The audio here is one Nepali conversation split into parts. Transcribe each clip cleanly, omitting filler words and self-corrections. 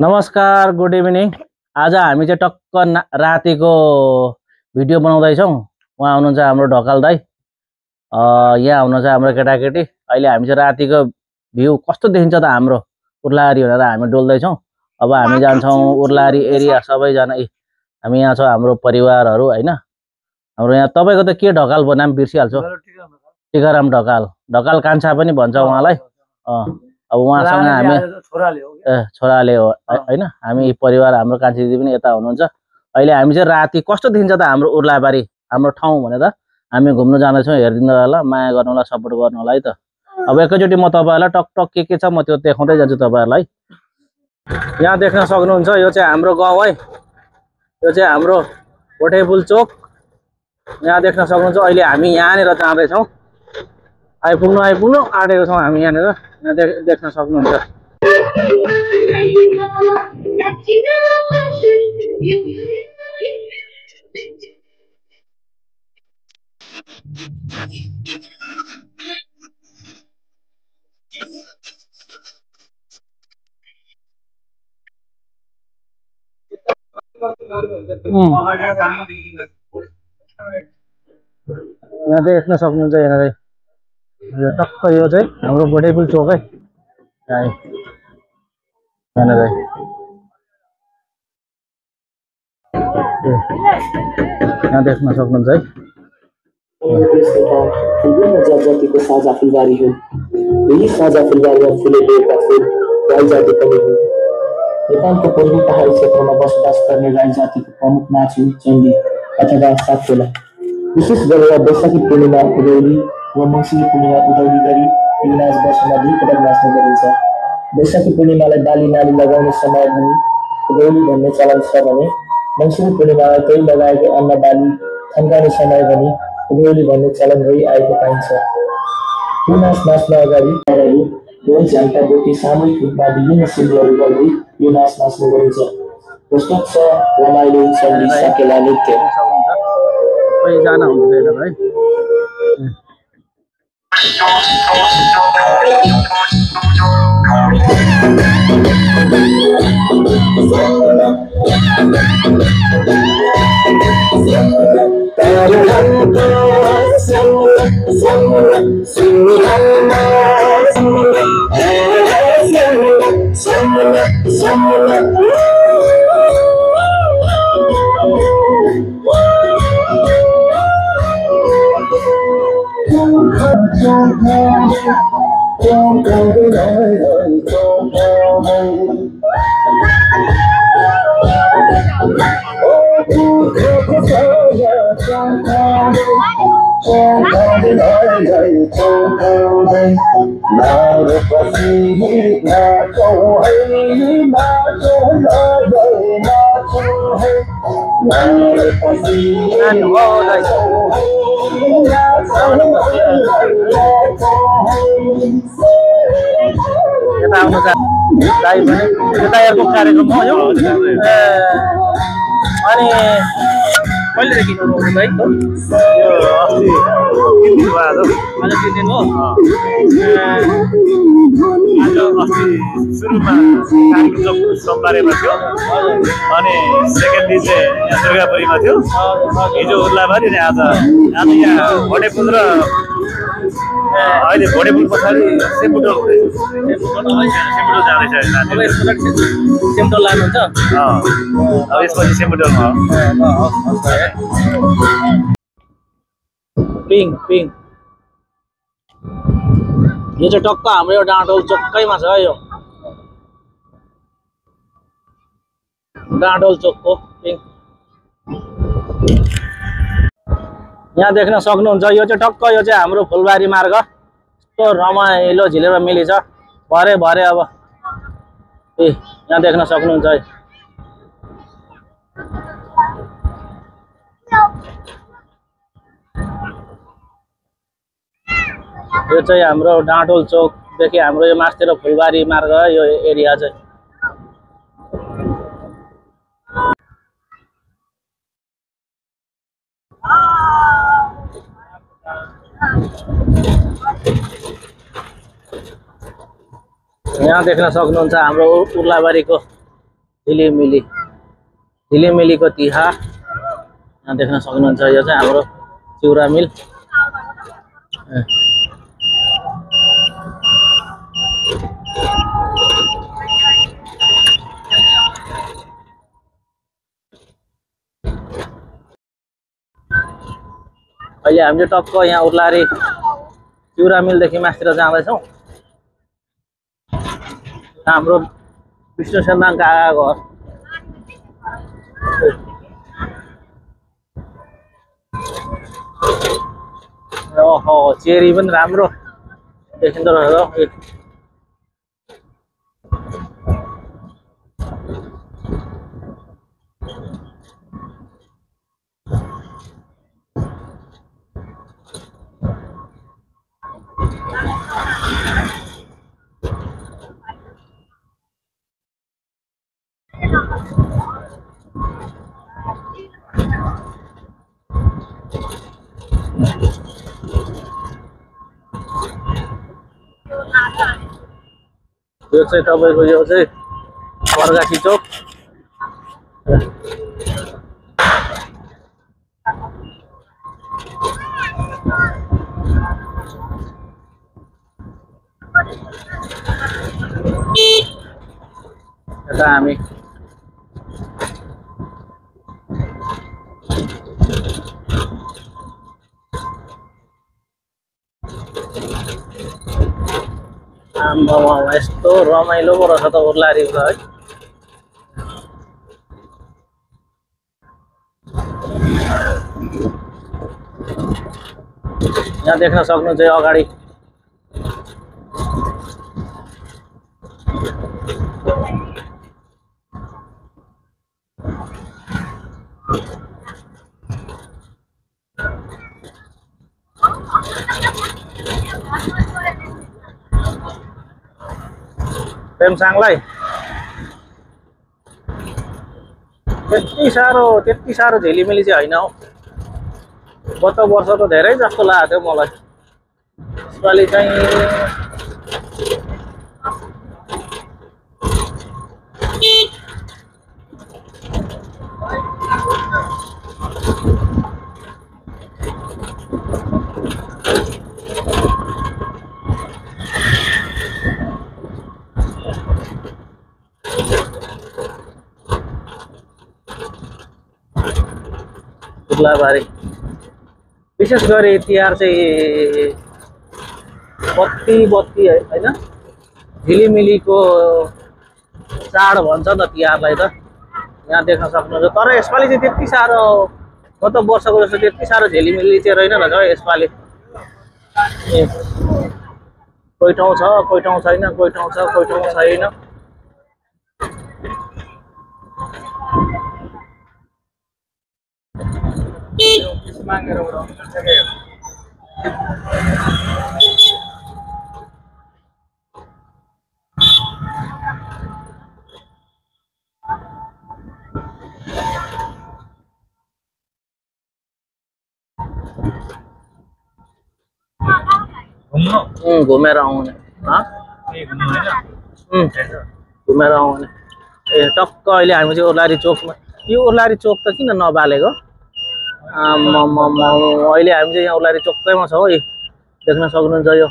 नमस्कार, गुड इभिनिङ। आज हामी चाहिँ टक्क रातिको भिडियो बनाउँदैछौँ। उहाँ हुनुहुन्छ हाम्रो ढकाल दाई, यहाँ हुनुहुन्छ हाम्रो केटाकेटी। अहिले हामी चाहिँ रातिको भ्यू कस्तो देखिन्छ त हाम्रो उर्लारी भनेर हामी डोल्दैछौँ। अब हामी जान्छौँ उर्लारी एरिया सबैजना। हामी यहाँ छ हाम्रो परिवारहरू होइन। हाम्रो यहाँ तपाईँको त के ढकाल नाम बिर्सिहाल्छु, टिकाराम ढकाल, ढकाल कान्छा पनि भन्छ उहाँलाई। अब उहाँसँग हामी छोराले हो होइन। हामी परिवार हाम्रो कान्छी दिदी पनि यता हुनुहुन्छ। अहिले हामी चाहिँ राति कस्तो देखिन्छ त हाम्रो उर्लाबारी हाम्रो ठाउँ भनेर हामी घुम्न जाँदैछौँ। हेरिदिनु होला, माया गर्नु होला, सपोर्ट गर्नु होला है त। अब एकैचोटि म तपाईँहरूलाई टक टक के छ म त्यो देखाउँदै जान्छु तपाईँहरूलाई। यहाँ देख्न सक्नुहुन्छ यो चाहिँ हाम्रो गाउँ है। यो चाहिँ हाम्रो भोटेपुल चोक। यहाँ देख्न सक्नुहुन्छ अहिले हामी यहाँनिर जाँदैछौँ। आइपुग्नु आँटेको छौँ हामी यहाँनिर। यहाँ देख्न सक्नुहुन्छ। यहाँ देख्न सक्नुहुन्छ यहाँनिर टक्क यो चाहिँ हाम्रो भोटेपुल चोक है। यहाँ देख्न सक्नुहुन्छ है। विभिन्न जातिको साझा फुलबारी हुन्। यही साझा फुलबारीमा फुलेका फुल राई जाति पनि हुन्। नेपालको पूर्वी पहाडी क्षेत्रमा बसोबास गर्ने राई जातिको प्रमुख नाच हो चण्डी अथवा सातकोला। विशेष गरेर वैशाखी पूर्णिमा उदौली वा मङ्सिरी पूर्णिमा उदौली गरी यो नाच वर्षमा 2 पटक नाच्ने गरिन्छ। वैशाखी पूर्णिमालाई बाली नाली लगाउने समय भनी उदौली भन्ने चलन छ भने मङ्सिरी पूर्णिमालाई त्यही लगाएको अन्न बाली थन्काउने समय भनी उदौली भन्ने चलन रहिआएको पाइन्छ। यो नाच नाच्न अगाडि ढोल झ्याम्टा बोकी सामूहिक रूपमा विभिन्न सिन्धुहरू गर्दै यो नाच नाच्ने गरिन्छ। प्रस्तुत छ रमाइलो चण्डी साकेला नृत्य। यताहरूको कार्यक्रम हो यो। अनि कहिलेदेखि भाइ यो अस्ति 3 दिन हो। अस्ति सुरुमा सोमबारेमा थियो अनि सेकेन्ड दिन चाहिँ यहाँ दुर्गापुरीमा थियो। हिजो उर्लाबारी अनि आज यहाँ भोटेपुल र अहिले भोटेपुल पछाडि सेम्पुटोल जाँदैछ। सेम्टोल लानुहुन्छ? अब यसपछि सेम्पुटोलमा पिङ यो चाहिँ टक्क हाम्रो यो डाँडोल चोकैमा छ। यो डाँडोल चोकको पिङ यहाँ देख्न सक्नुहुन्छ। यो चाहिँ टक्क यो चाहिँ हाम्रो फुलबारी मार्ग। यस्तो रमाइलो झिलेर मिली छ भरे अब यहाँ देख्न सक्नुहुन्छ है। यो चाहिँ हाम्रो डाँडोल चोकदेखि हाम्रो यो मास्तिर फुलबारी मार्ग यो एरिया चाहिँ। यहाँ देख्न सक्नुहुन्छ हाम्रो उर्लाबारीको झिलिमिली झिलिमिलीको तिहार यहाँ देख्न सक्नुहुन्छ। यो चाहिँ हाम्रो चिउरा मिल। अहिले हामी चाहिँ टक्क यहाँ उर्लारी चिउरा मिलदेखि मास्तिर जाँदैछौँ। हाम्रो विष्णु सेन्दाङ काका घर। ओहो चेरी पनि राम्रो देखिँदो रहेछ। यो चाहिँ तपाईको यो चाहिँ बरगाछी चोक। यता हामी यस्तो रमाइलो पो रहेछ त उर्लारीको है। यहाँ देख्न सक्नुहुन्छ अगाडि पेम्साङलाई त्यति साह्रो झिलिमिली चाहिँ होइन हौ। गत वर्ष त धेरै जस्तो लागेको थियो मलाई। यसपालि चाहिँ उर्लाबारी विशेष गरी तिहार चाहिँ बत्ती होइन झिलिमिलीको चाड भन्छ त तिहारलाई त। यहाँ देख्न सक्नुहुन्छ। तर यसपालि चाहिँ त्यति साह्रो गत वर्षको जस्तो त्यति साह्रो झिलिमिली चाहिँ रहेन रहेछ यसपालि। कोही ठाउँ छ कोही ठाउँ छैन, कोही ठाउँ छ कोही ठाउँ छैन। घुमेर आउने घुमेर आउने। ए टक्क अहिले हामी चाहिँ उर्लारी चोकमा। यो उर्लारी चोक त किन नबालेको? अहिले हामी चाहिँ यहाँ उर्लारी चोकैमा छौँ है। देख्न सक्नुहुन्छ यो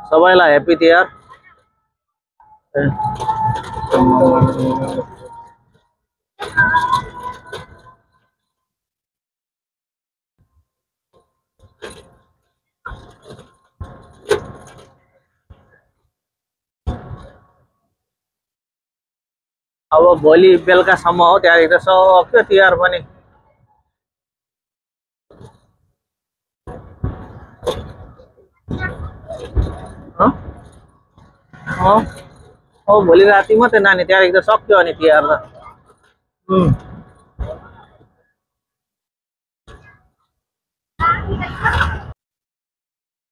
सबैलाई ह्याप्पी तिहार। अब भोलि बेलुकासम्म हो, त्यहाँदेखि त सक्यो तिहार पनि। भोलि राति मात्रै नानी, त्यहाँदेखि त सक्यो अनि तिहार त।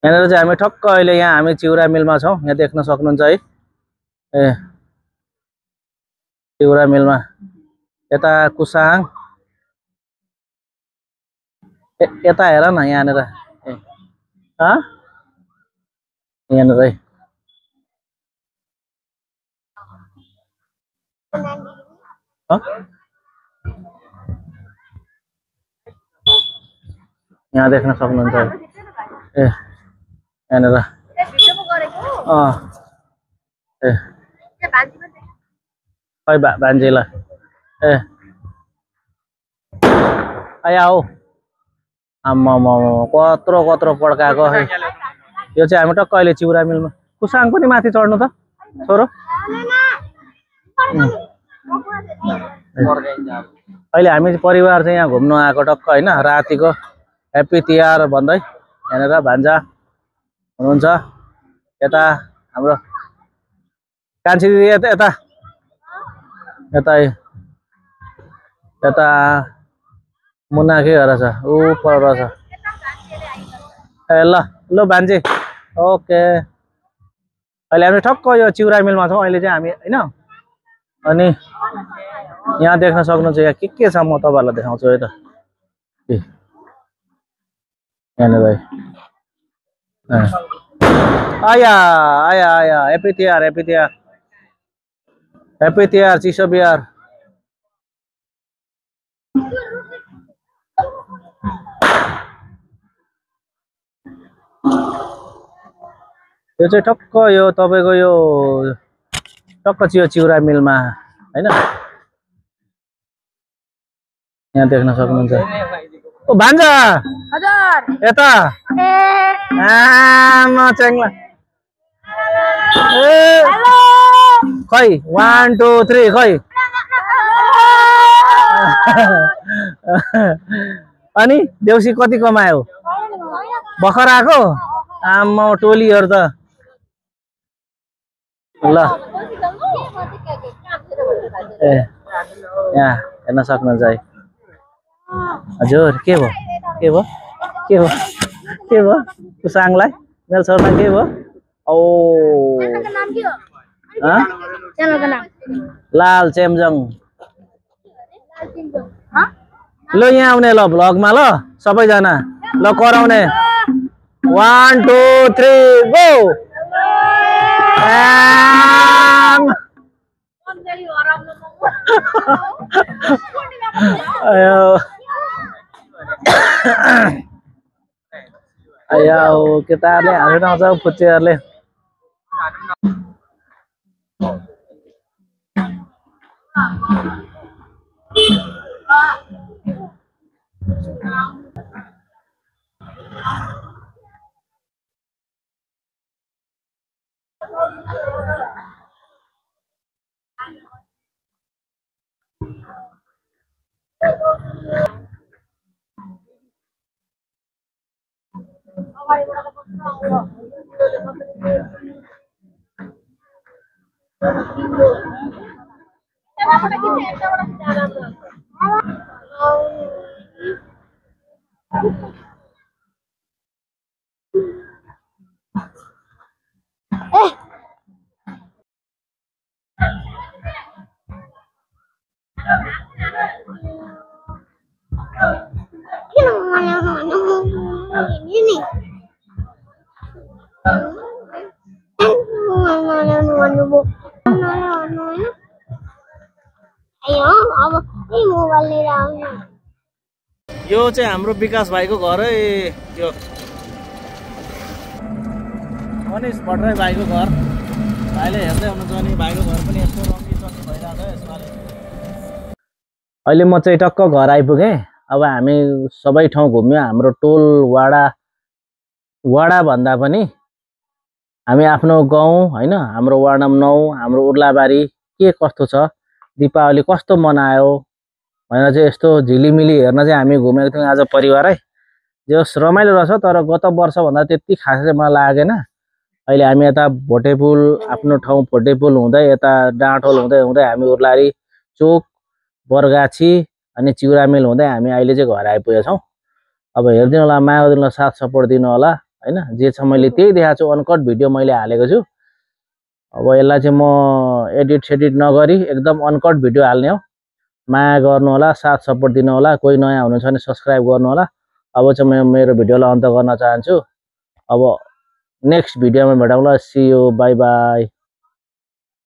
यहाँनिर चाहिँ हामी ठक्क अहिले यहाँ हामी चिउरा मिलमा छौँ। यहाँ देख्न सक्नुहुन्छ है। ए चिउरा मिलमा यता कुसाङ यता हेर न यहाँनिर यहाँनिर है यहाँ देख्न सक्नुहुन्छ ए यहाँनिर ए खै भान्जीलाई ए आया हो आम्मा कत्रो कत्रो पड्काएको है यो चाहिँ हामी टक्क अहिले चिउरा मिलमा कुसाङ पनि माथि चढ्नु त छोरो अहिले हामी परिवार चाहिँ यहाँ घुम्नु आएको टक्क होइन रातिको ह्याप्पी तिहार भन्दै यहाँनिर भान्जा हुनुहुन्छ यता हाम्रो कान्छी दिदी यता यता यता यता मुना के गरेछ ऊ पर रहेछ ए ल ल भान्जी ओके अहिले हामी ठक्क यो चिउरा मिलमा छौँ अहिले चाहिँ हामी होइन अनि यहाँ देख्न सक्नुहुन्छ यहाँ के छ म तपाईँहरूलाई देखाउँछु है त यहाँनिर आया आया आया happy Tihar happy Tihar happy Tihar चिसो बिहार यो चाहिँ ठक्क यो तपाईँको यो टक्क यो चिउरा मिलमा होइन यहाँ देख्न सक्नुहुन्छ ओ भान्जा हजुर यता आमा चेङ्ला खै 1 2 3 खै अनि देउसी कति कमायो भर्खर आएको आमा टोलीहरू त ल ए यहाँ हेर्न सक्नुहुन्छ है हजुर के भयो के भयो कुसाङलाई मेरो छोरालाई के भयो औ लाल चेम्जङ ल यहाँ आउने ल भ्लगमा ल सबैजना ल कराउने 1 2 3 गो आयो केटाहरूले हालेर आउँछ फुच्चेहरूले यो चाहिँ हाम्रो विकास भाइको घर है त्यो मनिष भट्टराई भाइको घर भाइले हेर्दै हुनुहुन्छ अनि भाइको घर पनि यस्तो रङ्गी चङ्गी भइरहेको छ यसमा अहिले म चाहिँ टक्क घर आइपुगेँ अब हामी सबै ठाउँ घुम्यो हाम्रो टोल वडा भन्दा पनि हामी आफ्नो गाउँ होइन हाम्रो वार्ड नम्बर 9 हाम्रो उर्लाबारी के कस्तो छ दीपावली कस्तो मनायो भनेर चाहिँ यस्तो झिलिमिली हेर्न चाहिँ हामी घुमेको थियौँ आज परिवारै जस रमाइलो रहेछ तर गत वर्षभन्दा त्यति खास चाहिँ मलाई लागेन अहिले हामी यता भोटेपुल आफ्नो ठाउँ भोटेपुल हुँदै यता डाँठोल हुँदै हुँदै हामी उर्लारी चोक बरगाछी अनि चिउरा मिल हुँदै हामी अहिले चाहिँ घर आइपुगेका छौँ अब हेरिदिनु होला माया दिनु होला साथ सपोर्ट दिनु होला हैन जे छ मैले त्यही देखाएको छु अनकट भिडियो मैले हालेको छु अब यसलाई चाहिँ म एडिट सेडिट नगरी एकदम अनकट भिडियो हाल्ने हो माया गर्नु होला साथ सपोर्ट दिनु होला कोही नयाँ हुनुहुन्छ भने सब्स्क्राइब गर्नु होला अब चाहिँ म मेरो भिडियोलाई अन्त गर्न चाहन्छु। अब नेक्स्ट भिडियोमा भेटौँला। See you, bye by.